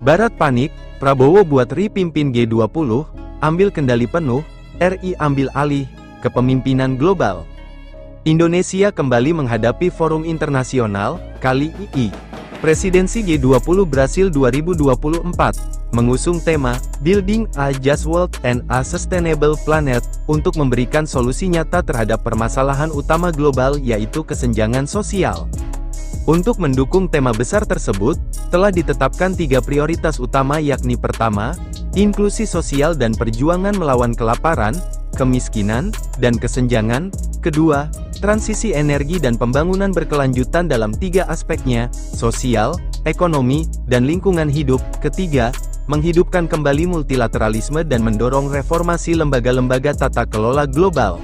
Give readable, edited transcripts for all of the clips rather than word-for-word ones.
Barat panik, Prabowo buat RI pimpin G20, ambil kendali penuh, RI ambil alih kepemimpinan global. Indonesia kembali menghadapi forum internasional, kali ini Presidensi G20 Brasil 2024, mengusung tema, Building a Just World and a Sustainable Planet, untuk memberikan solusi nyata terhadap permasalahan utama global yaitu kesenjangan sosial. Untuk mendukung tema besar tersebut, telah ditetapkan 3 prioritas utama yakni pertama, inklusi sosial dan perjuangan melawan kelaparan, kemiskinan, dan kesenjangan, kedua, transisi energi dan pembangunan berkelanjutan dalam 3 aspeknya, sosial, ekonomi, dan lingkungan hidup, ketiga, menghidupkan kembali multilateralisme dan mendorong reformasi lembaga-lembaga tata kelola global.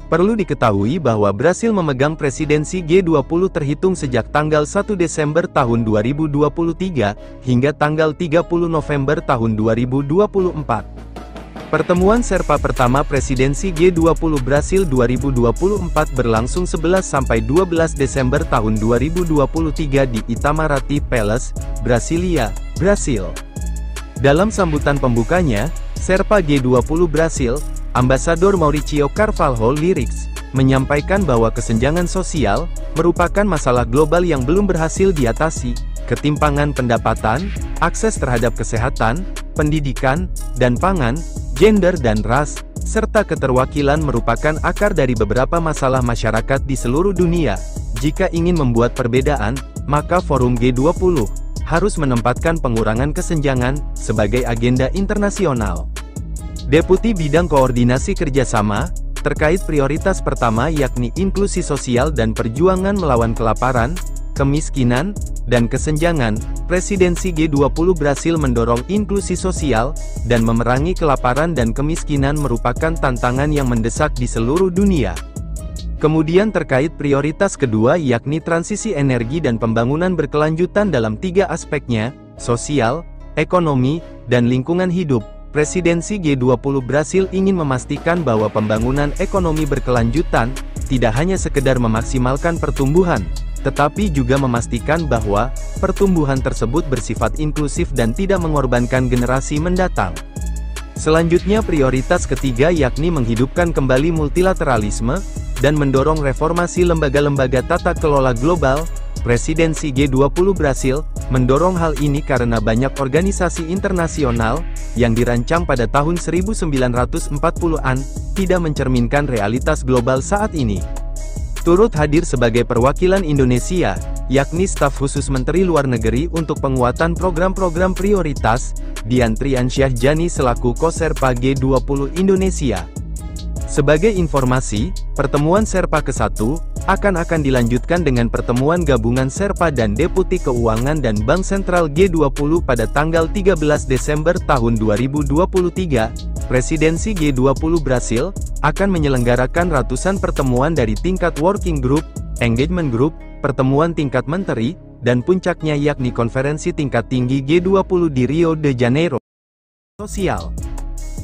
Perlu diketahui bahwa Brasil memegang presidensi G20 terhitung sejak tanggal 1 Desember tahun 2023, hingga tanggal 30 November tahun 2024. Pertemuan Sherpa pertama presidensi G20 Brasil 2024 berlangsung 11–12 Desember tahun 2023 di Itamaraty Palace, Brasilia, Brasil. Dalam sambutan pembukanya, Sherpa G20 Brasil, Ambasador Mauricio Carvalho Lyrics, menyampaikan bahwa kesenjangan sosial merupakan masalah global yang belum berhasil diatasi. Ketimpangan pendapatan, akses terhadap kesehatan, pendidikan, dan pangan, gender dan ras, serta keterwakilan merupakan akar dari beberapa masalah masyarakat di seluruh dunia. Jika ingin membuat perbedaan, maka Forum G20 harus menempatkan pengurangan kesenjangan sebagai agenda internasional. Deputi Bidang Koordinasi Kerjasama, terkait prioritas pertama yakni inklusi sosial dan perjuangan melawan kelaparan, kemiskinan, dan kesenjangan, Presidensi G20 Brasil mendorong inklusi sosial, dan memerangi kelaparan dan kemiskinan merupakan tantangan yang mendesak di seluruh dunia. Kemudian terkait prioritas kedua yakni transisi energi dan pembangunan berkelanjutan dalam 3 aspeknya, sosial, ekonomi, dan lingkungan hidup. Presidensi G20 Brasil ingin memastikan bahwa pembangunan ekonomi berkelanjutan, tidak hanya sekedar memaksimalkan pertumbuhan, tetapi juga memastikan bahwa pertumbuhan tersebut bersifat inklusif dan tidak mengorbankan generasi mendatang. Selanjutnya prioritas ketiga yakni menghidupkan kembali multilateralisme, dan mendorong reformasi lembaga-lembaga tata kelola global. Presidensi G20 Brasil mendorong hal ini karena banyak organisasi internasional yang dirancang pada tahun 1940-an tidak mencerminkan realitas global saat ini. Turut hadir sebagai perwakilan Indonesia, yakni staf khusus Menteri Luar Negeri untuk penguatan program-program prioritas, Dian Triansyah Jani selaku Co-Sherpa G20 Indonesia. Sebagai informasi, pertemuan Sherpa ke-1 akan dilanjutkan dengan pertemuan gabungan Sherpa dan Deputi Keuangan dan Bank Sentral G20 pada tanggal 13 Desember tahun 2023. Presidensi G20 Brasil akan menyelenggarakan ratusan pertemuan dari tingkat Working Group, Engagement Group, pertemuan tingkat menteri, dan puncaknya yakni konferensi tingkat tinggi G20 di Rio de Janeiro. Sosial.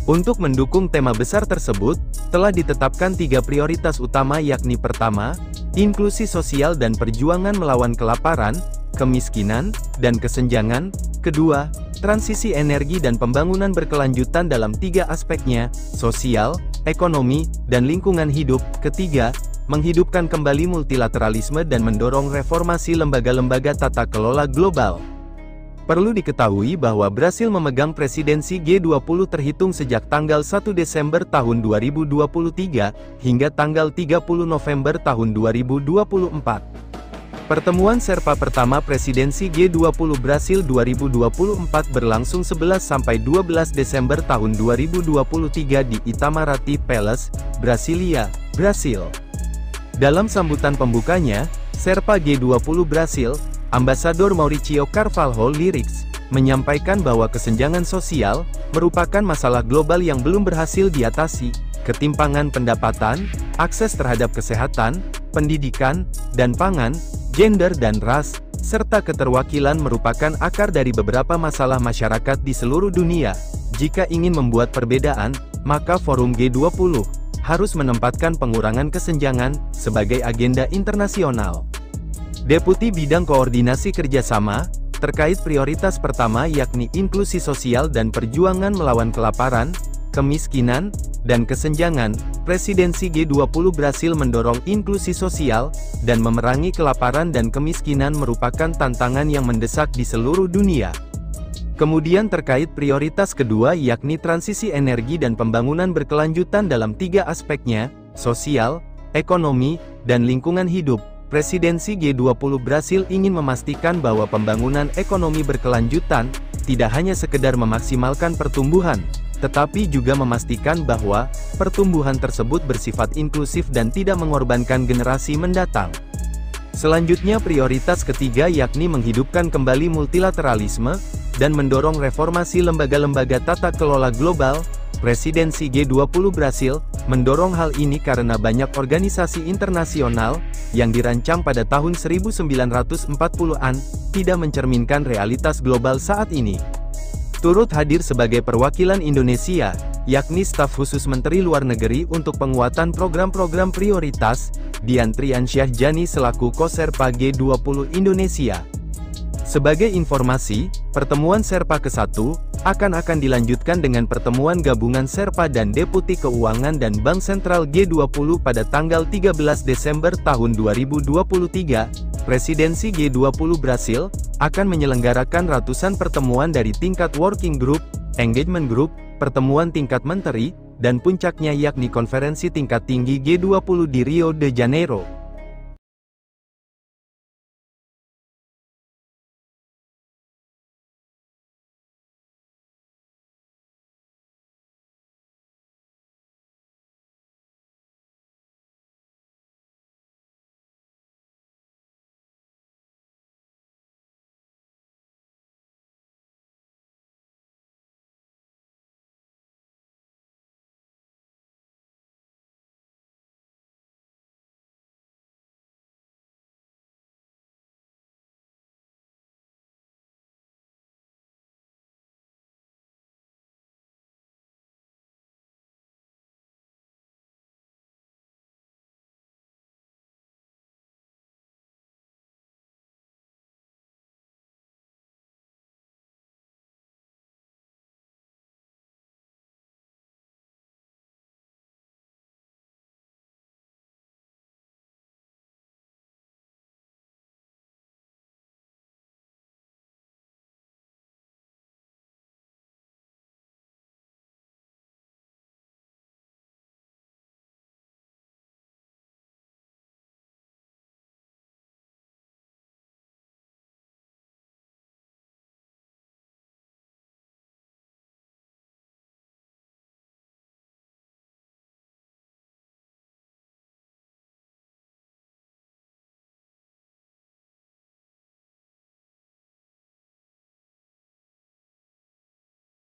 Untuk mendukung tema besar tersebut, telah ditetapkan 3 prioritas utama yakni pertama, inklusi sosial dan perjuangan melawan kelaparan, kemiskinan, dan kesenjangan, kedua, transisi energi dan pembangunan berkelanjutan dalam 3 aspeknya, sosial, ekonomi, dan lingkungan hidup, ketiga, menghidupkan kembali multilateralisme dan mendorong reformasi lembaga-lembaga tata kelola global. Perlu diketahui bahwa Brasil memegang presidensi G20 terhitung sejak tanggal 1 Desember tahun 2023, hingga tanggal 30 November tahun 2024. Pertemuan Sherpa pertama presidensi G20 Brasil 2024 berlangsung 11–12 Desember tahun 2023 di Itamaraty Palace, Brasilia, Brasil. Dalam sambutan pembukanya, Sherpa G20 Brasil, Ambasador Mauricio Carvalho Lyrics, menyampaikan bahwa kesenjangan sosial merupakan masalah global yang belum berhasil diatasi. Ketimpangan pendapatan, akses terhadap kesehatan, pendidikan, dan pangan, gender dan ras, serta keterwakilan merupakan akar dari beberapa masalah masyarakat di seluruh dunia. Jika ingin membuat perbedaan, maka Forum G20 harus menempatkan pengurangan kesenjangan sebagai agenda internasional. Deputi Bidang Koordinasi Kerjasama, Terkait prioritas pertama yakni inklusi sosial dan perjuangan melawan kelaparan, kemiskinan, dan kesenjangan, Presidensi G20 berhasil mendorong inklusi sosial, dan memerangi kelaparan dan kemiskinan merupakan tantangan yang mendesak di seluruh dunia. Kemudian terkait prioritas kedua yakni transisi energi dan pembangunan berkelanjutan dalam 3 aspeknya, sosial, ekonomi, dan lingkungan hidup. Presidensi G20 berhasil ingin memastikan bahwa pembangunan ekonomi berkelanjutan, tidak hanya sekedar memaksimalkan pertumbuhan, tetapi juga memastikan bahwa, pertumbuhan tersebut bersifat inklusif dan tidak mengorbankan generasi mendatang. Selanjutnya prioritas ketiga yakni menghidupkan kembali multilateralisme, dan mendorong reformasi lembaga-lembaga tata kelola global. Presidensi G20 berhasil mendorong hal ini karena banyak organisasi internasional yang dirancang pada tahun 1940-an tidak mencerminkan realitas global saat ini. Turut hadir sebagai perwakilan Indonesia, yakni staf khusus Menteri Luar Negeri untuk penguatan program-program prioritas, Dian Triansyah Jani selaku Koserpa G20 Indonesia. Sebagai informasi, pertemuan Sherpa ke-1 akan dilanjutkan dengan pertemuan gabungan Sherpa dan Deputi Keuangan dan Bank Sentral G20 pada tanggal 13 Desember tahun 2023. Presidensi G20 berhasil akan menyelenggarakan ratusan pertemuan dari tingkat working group, engagement group, pertemuan tingkat menteri, dan puncaknya yakni konferensi tingkat tinggi G20 di Rio de Janeiro.